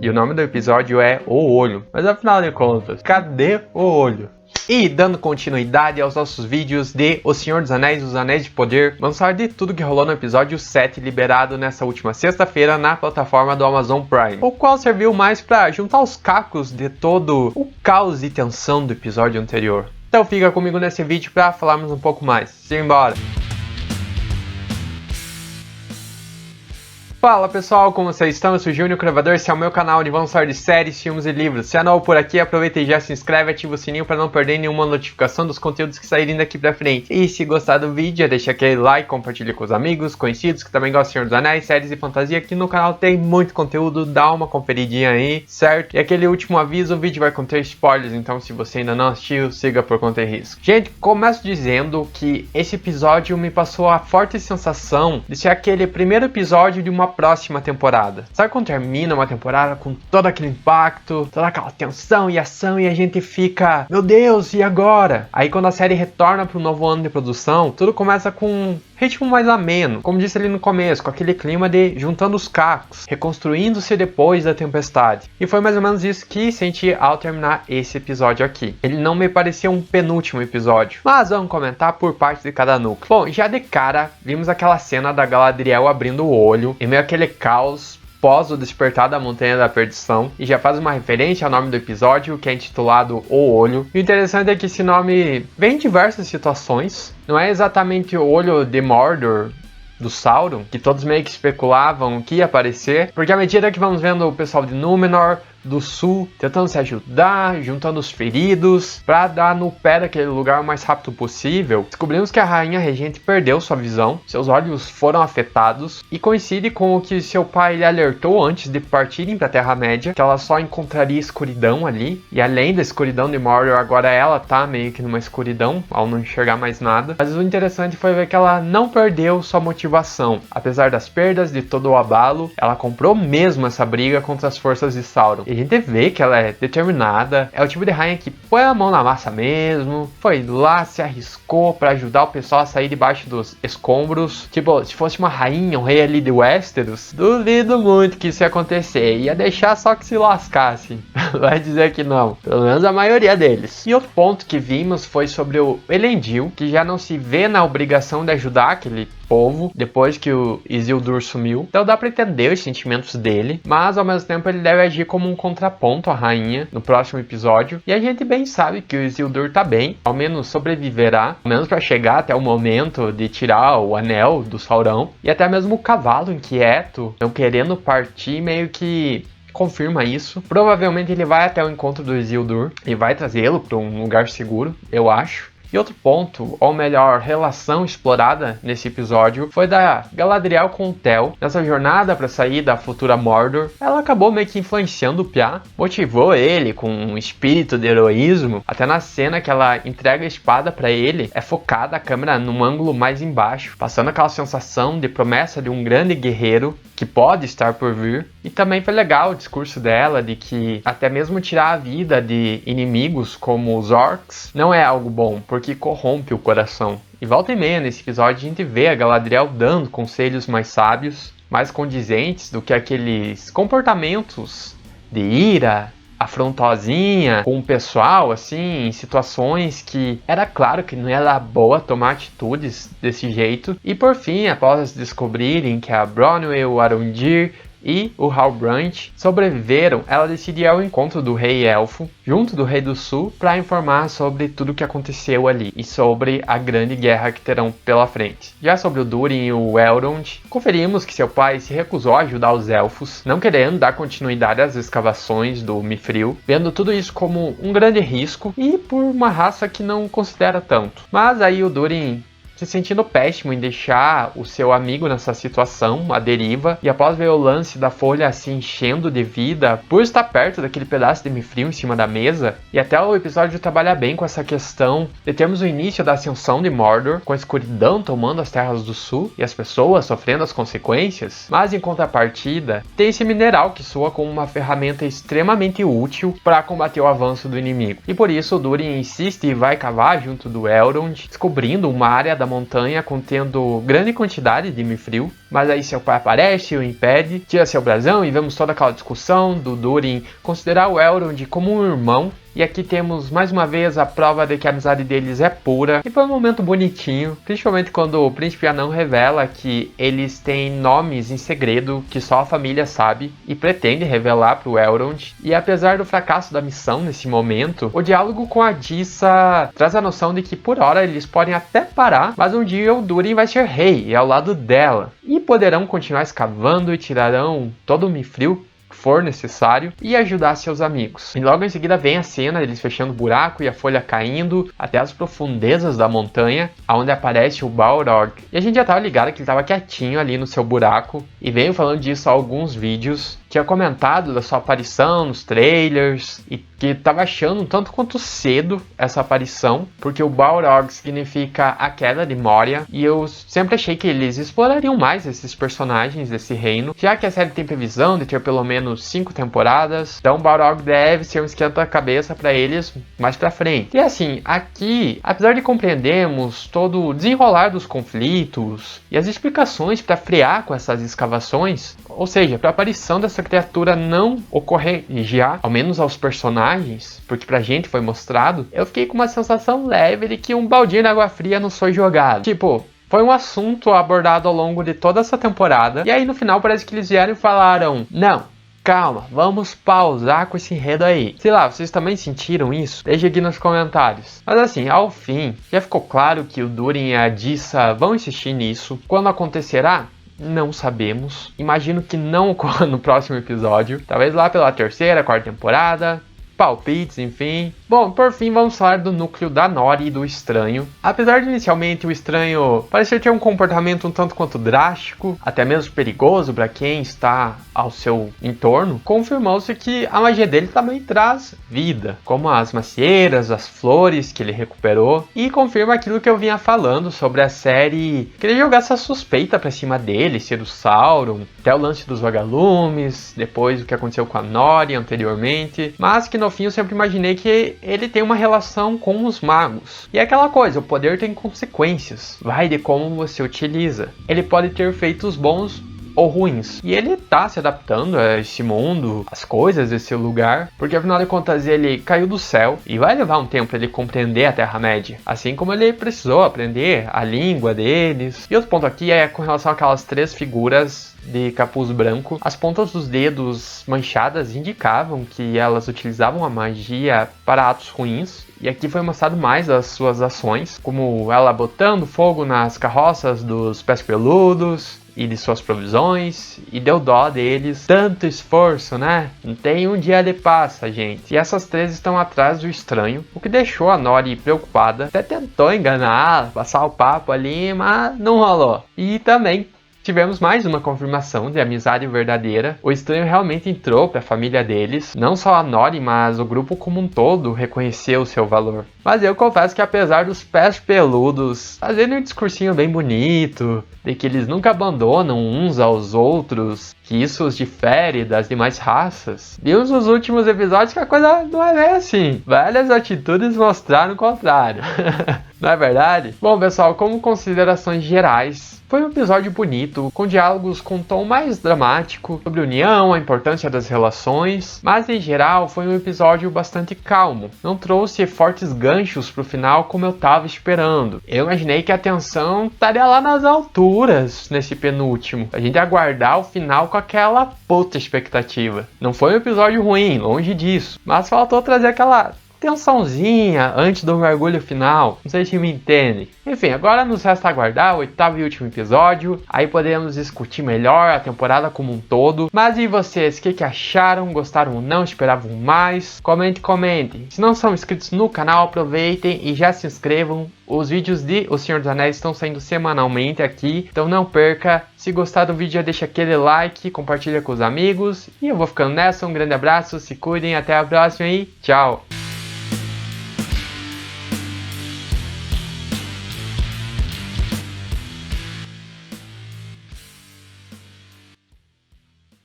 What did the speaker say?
E o nome do episódio é O Olho. Mas afinal de contas, cadê o olho? E dando continuidade aos nossos vídeos de O Senhor dos Anéis, Os Anéis de Poder, vamos falar de tudo que rolou no episódio 7, liberado nessa última sexta-feira na plataforma do Amazon Prime, o qual serviu mais para juntar os cacos de todo o caos e tensão do episódio anterior. Então fica comigo nesse vídeo para falarmos um pouco mais. Simbora! Fala pessoal, como vocês estão? Eu sou o Júnior Cravador, esse é o meu canal onde vamos falar de séries, filmes e livros. Se é novo por aqui, aproveita e já se inscreve, ativa o sininho para não perder nenhuma notificação dos conteúdos que saírem daqui pra frente. E se gostar do vídeo, deixa aquele like, compartilha com os amigos, conhecidos que também gostam do Senhor dos Anéis, séries e fantasia. Aqui no canal tem muito conteúdo, dá uma conferidinha aí, certo? E aquele último aviso, o vídeo vai conter spoilers, então se você ainda não assistiu, siga por conta e risco. Gente, começo dizendo que esse episódio me passou a forte sensação de ser aquele primeiro episódio de uma próxima temporada. Sabe quando termina uma temporada com todo aquele impacto, toda aquela tensão e ação e a gente fica, meu Deus, e agora? Aí quando a série retorna para um novo ano de produção, tudo começa com um ritmo mais ameno, como disse ali no começo, com aquele clima de juntando os cacos, reconstruindo-se depois da tempestade. E foi mais ou menos isso que senti ao terminar esse episódio aqui. Ele não me parecia um penúltimo episódio, mas vamos comentar por parte de cada núcleo. Bom, já de cara, vimos aquela cena da Galadriel abrindo o olho, e meio aquele caos pós o despertar da Montanha da Perdição, e já faz uma referência ao nome do episódio, que é intitulado O Olho. E o interessante é que esse nome vem em diversas situações, não é exatamente o Olho de Mordor do Sauron, que todos meio que especulavam que ia aparecer, porque à medida que vamos vendo o pessoal de Númenor, do sul, tentando se ajudar, juntando os feridos, para dar no pé daquele lugar o mais rápido possível, descobrimos que a rainha regente perdeu sua visão, seus olhos foram afetados, e coincide com o que seu pai lhe alertou antes de partirem para a Terra-média, que ela só encontraria escuridão ali, e além da escuridão de Mordor, agora ela tá meio que numa escuridão, ao não enxergar mais nada. Mas o interessante foi ver que ela não perdeu sua motivação, apesar das perdas, de todo o abalo, ela comprou mesmo essa briga contra as forças de Sauron. E a gente vê que ela é determinada, é o tipo de rainha que põe a mão na massa mesmo, foi lá, se arriscou para ajudar o pessoal a sair debaixo dos escombros. Tipo, se fosse uma rainha, um rei ali de Westeros, duvido muito que isso ia acontecer, ia deixar só que se lascasse. Vai dizer que não, pelo menos a maioria deles. E outro ponto que vimos foi sobre o Elendil, que já não se vê na obrigação de ajudar aquele povo depois que o Isildur sumiu, então dá pra entender os sentimentos dele, mas ao mesmo tempo ele deve agir como um contraponto à rainha no próximo episódio, e a gente bem sabe que o Isildur tá bem, ao menos sobreviverá, ao menos pra chegar até o momento de tirar o anel do Sauron, e até mesmo o cavalo inquieto, não querendo partir, meio que confirma isso. Provavelmente ele vai até o encontro do Isildur e vai trazê-lo para um lugar seguro, eu acho. E outro ponto, ou melhor, relação explorada nesse episódio, foi da Galadriel com o Theo. Nessa jornada para sair da futura Mordor, ela acabou meio que influenciando o Piá, motivou ele com um espírito de heroísmo. Até na cena que ela entrega a espada para ele, é focada a câmera num ângulo mais embaixo, passando aquela sensação de promessa de um grande guerreiro que pode estar por vir. E também foi legal o discurso dela de que até mesmo tirar a vida de inimigos como os orcs não é algo bom, porque corrompe o coração. E volta e meia nesse episódio a gente vê a Galadriel dando conselhos mais sábios, mais condizentes do que aqueles comportamentos de ira, afrontosinha com o pessoal, assim, em situações que era claro que não era boa tomar atitudes desse jeito. E por fim, após descobrirem que a Bronwyn, o Arondir e o Halbrand sobreviveram, ela decide ir ao encontro do Rei Elfo, junto do Rei do Sul, para informar sobre tudo o que aconteceu ali e sobre a grande guerra que terão pela frente. Já sobre o Durin e o Elrond, conferimos que seu pai se recusou a ajudar os elfos, não querendo dar continuidade às escavações do Mithril, vendo tudo isso como um grande risco e por uma raça que não considera tanto. Mas aí o Durin, se sentindo péssimo em deixar o seu amigo nessa situação, a deriva, e após ver o lance da folha se enchendo de vida, por estar perto daquele pedaço de Mithril em cima da mesa, e até o episódio trabalha bem com essa questão de termos o início da ascensão de Mordor, com a escuridão tomando as terras do sul, e as pessoas sofrendo as consequências, mas em contrapartida, tem esse mineral que soa como uma ferramenta extremamente útil para combater o avanço do inimigo. E por isso o Durin insiste e vai cavar junto do Elrond, descobrindo uma área da montanha contendo grande quantidade de Mithril, Mas aí seu pai aparece e o impede, tira seu brasão e vemos toda aquela discussão do Durin considerar o Elrond como um irmão. E aqui temos mais uma vez a prova de que a amizade deles é pura. E foi um momento bonitinho, principalmente quando o príncipe anão revela que eles têm nomes em segredo que só a família sabe e pretende revelar para o Elrond. E apesar do fracasso da missão nesse momento, o diálogo com a Dissa traz a noção de que por hora eles podem até parar, mas um dia o Durin vai ser rei e ao lado dela. E poderão continuar escavando e tirarão todo o Mithril for necessário e ajudar seus amigos. E logo em seguida vem a cena deles fechando o buraco e a folha caindo até as profundezas da montanha, onde aparece o Balrog. E a gente já tava ligado que ele tava quietinho ali no seu buraco e veio falando disso há alguns vídeos. Tinha comentado da sua aparição nos trailers e que tava achando um tanto quanto cedo essa aparição, porque o Balrog significa a queda de Moria, e eu sempre achei que eles explorariam mais esses personagens desse reino, já que a série tem previsão de ter pelo menos 5 temporadas, então o Balrog deve ser um esquenta-cabeça para eles mais pra frente. E assim, aqui, apesar de compreendermos todo o desenrolar dos conflitos e as explicações para frear com essas escavações, ou seja, para a aparição dessa criatura não ocorrer já, ao menos aos personagens, porque pra gente foi mostrado, eu fiquei com uma sensação leve de que um baldinho de água fria não foi jogado. Tipo, foi um assunto abordado ao longo de toda essa temporada, e aí no final parece que eles vieram e falaram, não, calma, vamos pausar com esse enredo aí. Sei lá, vocês também sentiram isso? Deixa aqui nos comentários. Mas assim, ao fim, já ficou claro que o Durin e a Dissa vão insistir nisso. Quando acontecerá? Não sabemos. Imagino que não ocorra no próximo episódio. Talvez lá pela terceira, quarta temporada. Palpites, enfim. Bom, por fim vamos falar do núcleo da Nori e do Estranho. Apesar de inicialmente o Estranho parecer ter um comportamento um tanto quanto drástico, até mesmo perigoso para quem está ao seu entorno, confirmou-se que a magia dele também traz vida, como as macieiras, as flores que ele recuperou, e confirma aquilo que eu vinha falando sobre a série querer jogar essa suspeita pra cima dele, ser o Sauron, até o lance dos vagalumes, depois o que aconteceu com a Nori anteriormente, mas que no fim eu sempre imaginei que ele tem uma relação com os magos. E é aquela coisa, o poder tem consequências, vai de como você utiliza. Ele pode ter feitos bons ou ruins. E ele tá se adaptando a esse mundo, as coisas desse lugar, porque afinal de contas ele caiu do céu e vai levar um tempo ele compreender a Terra-média, assim como ele precisou aprender a língua deles. E outro ponto aqui é com relação àquelas 3 figuras de capuz branco. As pontas dos dedos manchadas indicavam que elas utilizavam a magia para atos ruins. E aqui foi mostrado mais das suas ações, como ela botando fogo nas carroças dos pés peludos e de suas provisões, e deu dó deles. Tanto esforço, né? Não tem um dia de paz, gente. E essas 3 estão atrás do Estranho, o que deixou a Nori preocupada. Até tentou enganar, passar o papo ali, mas não rolou. E também tivemos mais uma confirmação de amizade verdadeira. O Estranho realmente entrou para a família deles. Não só a Nori, mas o grupo como um todo reconheceu o seu valor. Mas eu confesso que apesar dos pés peludos fazendo um discursinho bem bonito, de que eles nunca abandonam uns aos outros, que isso os difere das demais raças, vimos nos últimos episódios que a coisa não é bem assim. Várias atitudes mostraram o contrário. Não é verdade? Bom, pessoal, como considerações gerais, foi um episódio bonito, com diálogos com um tom mais dramático, sobre união, a importância das relações, mas em geral foi um episódio bastante calmo. Não trouxe fortes ganchos pro final como eu tava esperando. Eu imaginei que a tensão estaria lá nas alturas nesse penúltimo, a gente aguardar o final com aquela puta expectativa. Não foi um episódio ruim, longe disso, mas faltou trazer aquela tensãozinha antes do mergulho final. Não sei se me entendem. Enfim, agora nos resta aguardar o 8º e último episódio. Aí podemos discutir melhor a temporada como um todo. Mas e vocês? O que acharam? Gostaram ou não? Esperavam mais? Comente. Se não são inscritos no canal, aproveitem e já se inscrevam. Os vídeos de O Senhor dos Anéis estão saindo semanalmente aqui, então não perca. Se gostar do vídeo, já deixa aquele like, compartilha com os amigos. E eu vou ficando nessa, um grande abraço, se cuidem, até a próxima e tchau!